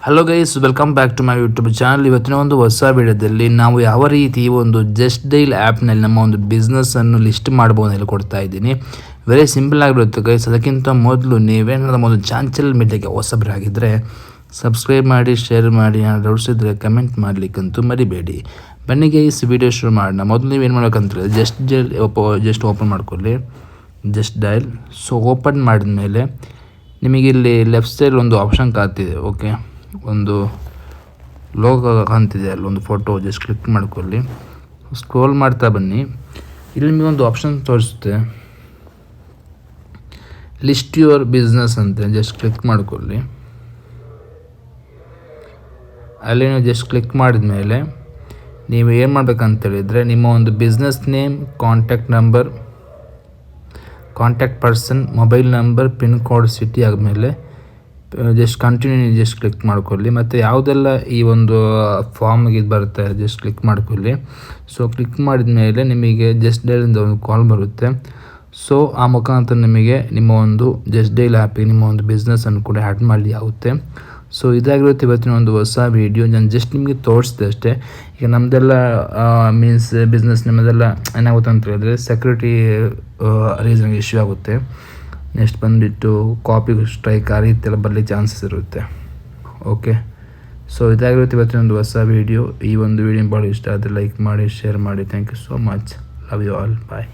Hello guys, welcome back to my YouTube channel. ಇವತ್ತಿನ ಒಂದು ಹೊಸ ವಿಡಿಯೋದಲ್ಲಿ ನಾವು ಯಾವ ರೀತಿ ಒಂದು ಜಸ್ಟ್ ಡೈಲ್ ಆ್ಯಪ್ನಲ್ಲಿ ನಮ್ಮ ಒಂದು ಬಿಸ್ನೆಸ್ಸನ್ನು ಲಿಸ್ಟ್ ಮಾಡ್ಬೋದು ಹೇಳಿ ಕೊಡ್ತಾ ಇದ್ದೀನಿ. ವೆರಿ ಸಿಂಪಲ್ ಆಗಿರುತ್ತೆ ಗೈಸ್. ಅದಕ್ಕಿಂತ ಮೊದಲು ನೀವೇನಾದ್ರು ನಮ್ಮ ಒಂದು ಚಾನಲ್ ಮೀಡಿಯಾಗೆ ಹೊಸಬರಾಗಿದ್ದರೆ ಸಬ್ಸ್ಕ್ರೈಬ್ ಮಾಡಿ, ಶೇರ್ ಮಾಡಿ, ಏನಾದ್ರು ಡೌಟ್ಸ್ ಇದ್ದರೆ ಕಮೆಂಟ್ ಮಾಡಲಿಕ್ಕಂತೂ ಮರಿಬೇಡಿ. ಬನ್ನಿ ಗೈಸ್, ವಿಡಿಯೋ ಶುರು ಮಾಡೋಣ. ಮೊದಲು ನೀವೇನು ಮಾಡ್ಬೇಕಂತ ಜಸ್ಟ್ ಓಪನ್ ಮಾಡ್ಕೊಳ್ಳಿ, ಜಸ್ಟ್ ಡೈಲ್. ಸೊ ಓಪನ್ ಮಾಡಿದ ಮೇಲೆ ನಿಮಗೆ ಇಲ್ಲಿ ಲೆಫ್ಟ್ ಸೈಡ್ ಒಂದು ಆಪ್ಷನ್ ಕಾಣ್ತಿದೆ. ಓಕೆ, ಒಂದು ಲೋಗೋ ಕಾಣ್ತಿದೆ, ಅಲ್ಲಿ ಒಂದು ಫೋಟೋ. ಜಸ್ಟ್ ಕ್ಲಿಕ್ ಮಾಡ್ಕೊಳ್ಳಿ, ಸ್ಕ್ರೋಲ್ ಮಾಡ್ತಾ ಬನ್ನಿ. ಇಲ್ಲಿ ನಿಮಗೆ ಒಂದು ಆಪ್ಷನ್ ತೋರಿಸುತ್ತೆ, ಲಿಸ್ಟ್ ಯುವರ್ ಬಿಸ್ನೆಸ್ ಅಂತ. ಜಸ್ಟ್ ಕ್ಲಿಕ್ ಮಾಡ್ಕೊಳ್ಳಿ. ಅಲ್ಲಿ ನೀವು ಜಸ್ಟ್ ಕ್ಲಿಕ್ ಮಾಡಿದ ಮೇಲೆ ನೀವು ಏನು ಮಾಡಬೇಕಂತೇಳಿದರೆ, ನಿಮ್ಮ ಒಂದು business name, contact number, contact person, mobile number, pin code, city ಆದಮೇಲೆ ಜಸ್ಟ್ ಕಂಟಿನ್ಯೂ ಜಸ್ಟ್ ಕ್ಲಿಕ್ ಮಾಡ್ಕೊಳ್ಳಿ. ಮತ್ತು ಯಾವುದೆಲ್ಲ ಈ ಒಂದು ಫಾರ್ಮ್ಗೆ ಇದು ಬರುತ್ತೆ ಜಸ್ಟ್ ಕ್ಲಿಕ್ ಮಾಡ್ಕೊಳ್ಳಿ. ಸೊ ಕ್ಲಿಕ್ ಮಾಡಿದ ಮೇಲೆ ನಿಮಗೆ ಜಸ್ಟ್ ಡೈಲಿಂದ ಒಂದು ಕಾಲ್ ಬರುತ್ತೆ. ಸೊ ಆ ಮುಖಾಂತರ ನಿಮಗೆ ನಿಮ್ಮ ಒಂದು ಜಸ್ಟ್ ಡೈಲ್ ಆ್ಯಪಿಗೆ ನಿಮ್ಮ ಒಂದು ಬಿಸ್ನೆಸ್ಸನ್ನು ಕೂಡ ಆ್ಯಡ್ ಮಾಡಲಿ ಆಗುತ್ತೆ. ಸೊ ಇದಾಗಿರುತ್ತೆ ಇವತ್ತಿನ ಒಂದು ಹೊಸ ವೀಡಿಯೋ. ನಾನು ಜಸ್ಟ್ ನಿಮಗೆ ತೋರಿಸಿದೆ ಅಷ್ಟೇ. ಈಗ ನಮ್ಮದೆಲ್ಲ ಮೀನ್ಸ್ ಬಿಸ್ನೆಸ್ ನಿಮ್ಮದೆಲ್ಲ ಏನಾಗುತ್ತೆ ಅಂತ ಹೇಳಿದ್ರೆ ಸೆಕ್ಯೂರಿಟಿ ರೀಸನ್ಗೆ ಇಶ್ಯೂ ಆಗುತ್ತೆ. ನೆಕ್ಸ್ಟ್ ಬಂದುಬಿಟ್ಟು ಕಾಪಿ ಸ್ಟ್ರೈಕ್ ಆ ರೀತಿ ಎಲ್ಲ ಬರಲಿಕ್ಕೆ ಚಾನ್ಸಸ್ ಇರುತ್ತೆ. ಓಕೆ, ಸೊ ಇದಾಗಿರುತ್ತೆ ಇವತ್ತಿನ ಒಂದು ಹೊಸ ವೀಡಿಯೋ. ಈ ಒಂದು ವೀಡಿಯೋ ಭಾಳ ಇಷ್ಟ ಆದರೆ ಲೈಕ್ ಮಾಡಿ, ಶೇರ್ ಮಾಡಿ. Thank you so much. Love you all. Bye.